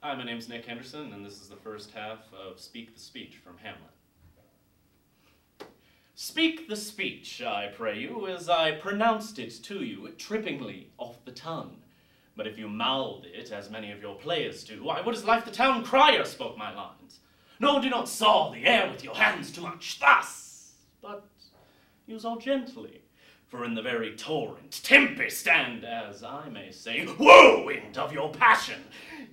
Hi, my name's Nick Henderson, and this is the first half of Speak the Speech from Hamlet. Speak the speech, I pray you, as I pronounced it to you, trippingly off the tongue. But if you mouthed it, as many of your players do, I would as lief the town crier spoke my lines. No, do not saw the air with your hands too much, thus, but use all gently. For in the very torrent, tempest, and, as I may say, whirlwind of your passion,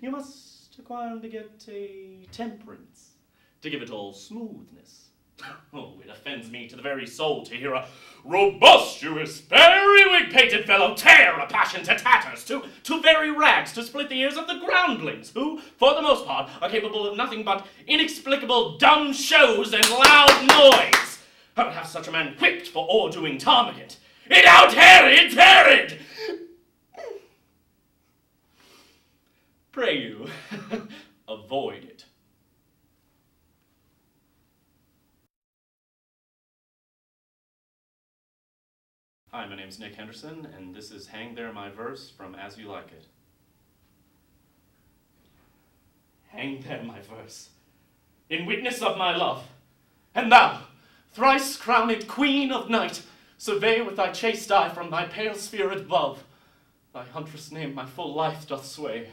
you must acquire and beget a temperance, to give it all smoothness. Oh, it offends me to the very soul to hear a robustious, periwig-pated fellow tear a passion to tatters, to very rags, to split the ears of the groundlings, who, for the most part, are capable of nothing but inexplicable dumb shows and loud noise. I would have such a man whipped for o'erdoing Tarmagant. It out Herod, Herod! Pray you, avoid it. Hi, my name's Nick Henderson, and this is Hang There My Verse from As You Like It. Hang there my verse, in witness of my love, and thou, thrice crowned Queen of Night, survey with thy chaste eye from thy pale sphere above. Thy huntress name my full life doth sway.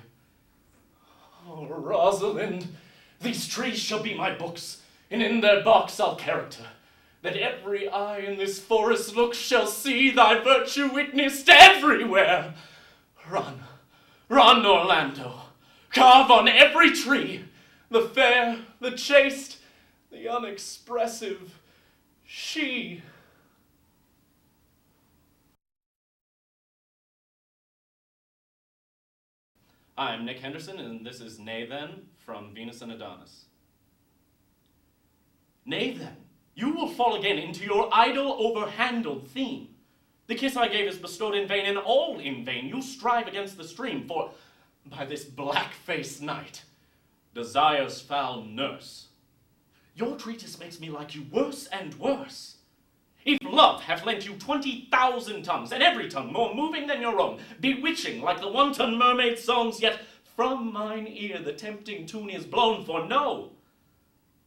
Oh, Rosalind, these trees shall be my books, and in their box I'll character, that every eye in this forest look shall see thy virtue witnessed everywhere. Run, run, Orlando, carve on every tree the fair, the chaste, the unexpressive she. I'm Nick Henderson, and this is Nay Then from Venus and Adonis. Nay then, you will fall again into your idle, overhandled theme. The kiss I gave is bestowed in vain, and all in vain. You strive against the stream, for by this black-faced night, desire's foul nurse. Your treatise makes me like you worse and worse. If love hath lent you 20,000 tongues, and every tongue more moving than your own, bewitching like the wanton mermaid songs, yet from mine ear the tempting tune is blown, for no,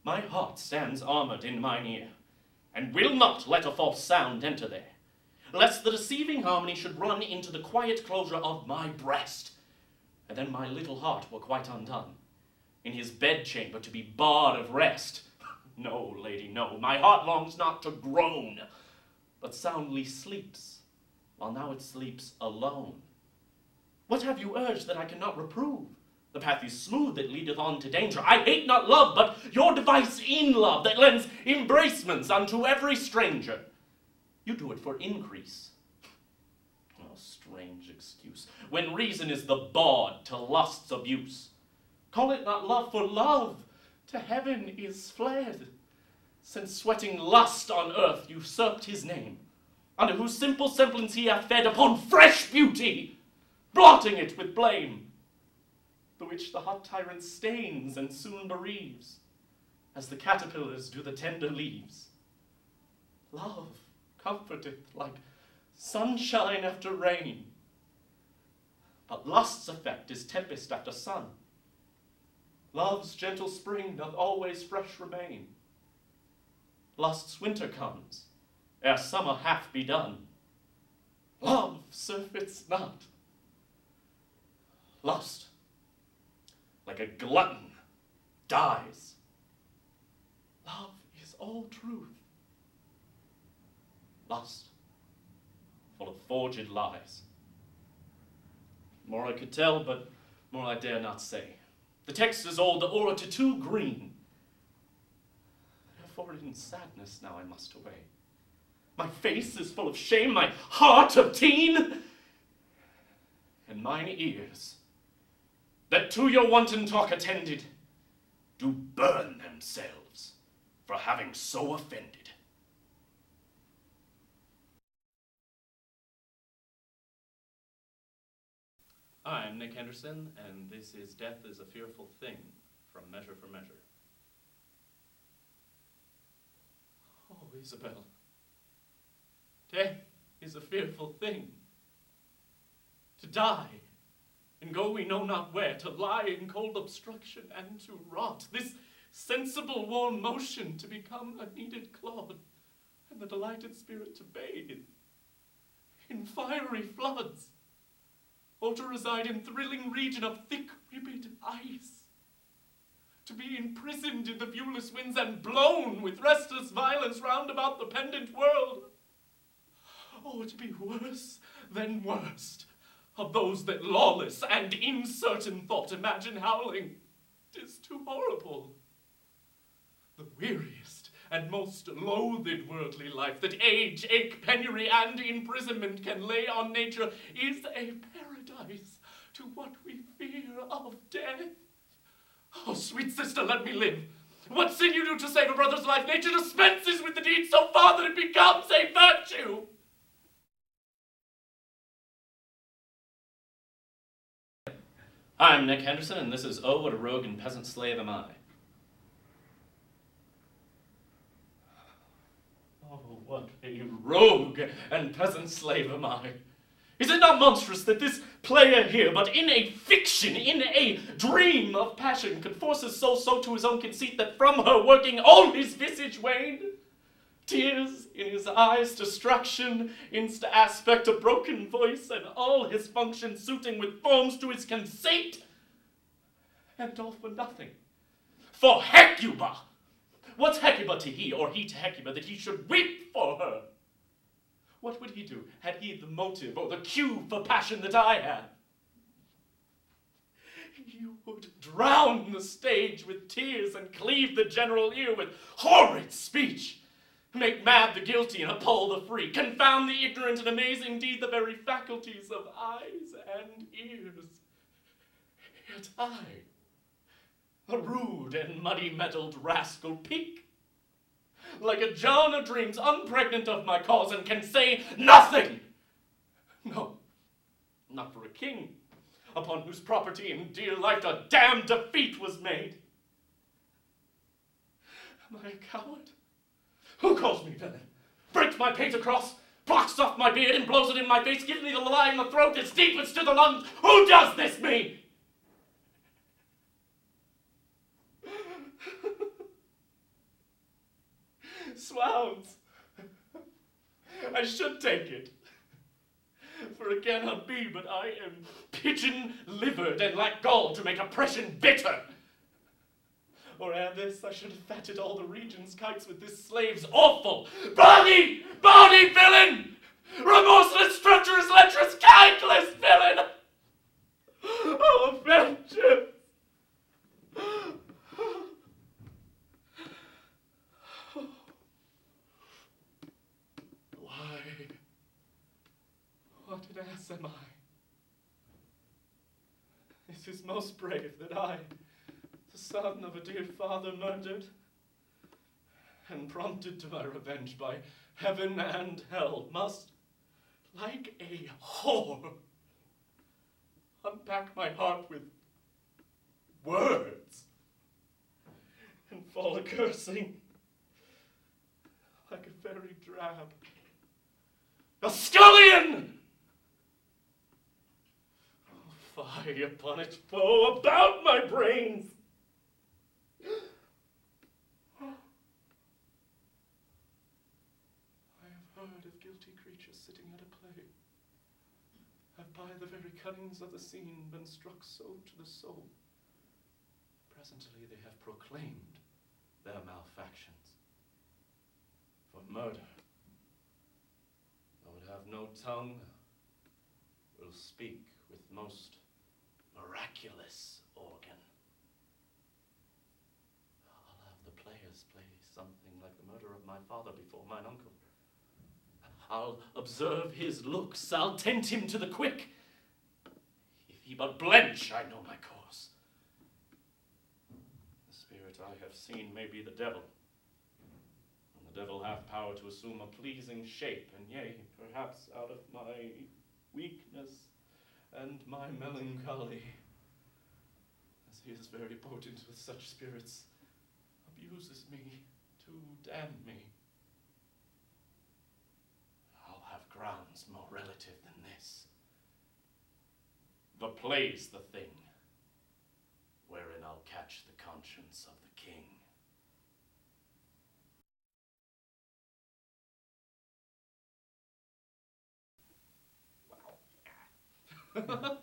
my heart stands armored in mine ear, and will not let a false sound enter there, lest the deceiving harmony should run into the quiet closure of my breast, and then my little heart were quite undone, in his bedchamber to be barred of rest. No, lady, no, my heart longs not to groan, but soundly sleeps, while now it sleeps alone. What have you urged that I cannot reprove? The path is smooth that leadeth on to danger. I hate not love, but your device in love that lends embracements unto every stranger. You do it for increase. Oh, strange excuse, when reason is the bawd to lust's abuse. Call it not love, for love to heaven is fled, since sweating lust on earth usurped his name, under whose simple semblance he hath fed upon fresh beauty, blotting it with blame, the which the hot tyrant stains and soon bereaves, as the caterpillars do the tender leaves. Love comforteth like sunshine after rain, but lust's effect is tempest after sun. Love's gentle spring doth always fresh remain. Lust's winter comes, ere summer hath begun. Love surfeits not. Lust, like a glutton, dies. Love is all truth. Lust, full of forged lies. More I could tell, but more I dare not say. The text is old, the orator too green. Therefore in sadness now I must away. My face is full of shame, my heart of teen, and mine ears, that to your wanton talk attended, do burn themselves for having so offended. I'm Nick Henderson, and this is Death is a Fearful Thing from Measure for Measure. Oh, Isabel, death is a fearful thing. To die and go we know not where, to lie in cold obstruction and to rot, this sensible warm motion to become a needed clod, and the delighted spirit to bathe in fiery floods, or to reside in thrilling region of thick-ribbed ice, to be imprisoned in the viewless winds and blown with restless violence round about the pendant world, or to be worse than worst of those that lawless and incertain thought imagine howling. 'Tis too horrible. The weariest and most loathed worldly life that age, ache, penury, and imprisonment can lay on nature is a paradise to what we fear of death. Oh, sweet sister, let me live. What sin you do to save a brother's life, nature dispenses with the deed so far that it becomes a virtue. I'm Nick Henderson, and this is Oh, What a Rogue and Peasant Slave Am I. Oh, what a rogue and peasant slave am I. Is it not monstrous that this player here, but in a fiction, in a dream of passion, could force his soul so to his own conceit that from her working all his visage waned? Tears in his eyes, destruction, insta aspect, a broken voice, and all his functions suiting with forms to his conceit, and all for nothing. For Hecuba! What's Hecuba to he, or he to Hecuba, that he should weep for her? What would he do, had he the motive or the cue for passion that I have? He would drown the stage with tears and cleave the general ear with horrid speech, make mad the guilty and appall the free, confound the ignorant and amaze indeed the very faculties of eyes and ears. Yet I, a rude and muddy-mettled rascal, peak like a John of dreams, unpregnant of my cause, and can say nothing. No, not for a king, upon whose property and dear life a damned defeat was made. Am I a coward? Who calls me villain? Breaks my pate across, plucks off my beard and blows it in my face, gives me the lie in the throat that deepens to the lungs. Who does this me? Swounds, I should take it, for it cannot be but I am pigeon-livered and lack gall to make oppression bitter. Or ere this, I should have fatted all the region's kites with this slave's awful body villain, remorseless, treacherous, lecherous, kindless villain. Oh, vengeance! What an ass am I? It is most brave that I, the son of a dear father murdered, and prompted to my revenge by heaven and hell, must, like a whore, unpack my heart with words, and fall a-cursing like a very drab, a scullion! Fie upon its foe about my brains! I have heard of guilty creatures sitting at a play, have by the very cunnings of the scene been struck so to the soul. Presently they have proclaimed their malfactions. For murder, though it have no tongue, will speak with most miraculous organ. I'll have the players play something like the murder of my father before mine uncle. I'll observe his looks, I'll tempt him to the quick. If he but blench, I know my course. The spirit I have seen may be the devil, and the devil hath power to assume a pleasing shape, and yea, perhaps out of my weakness and my melancholy, as he is very potent with such spirits, abuses me to damn me. I'll have grounds more relative than this. The play's the thing, wherein I'll catch the conscience of the king. Wow.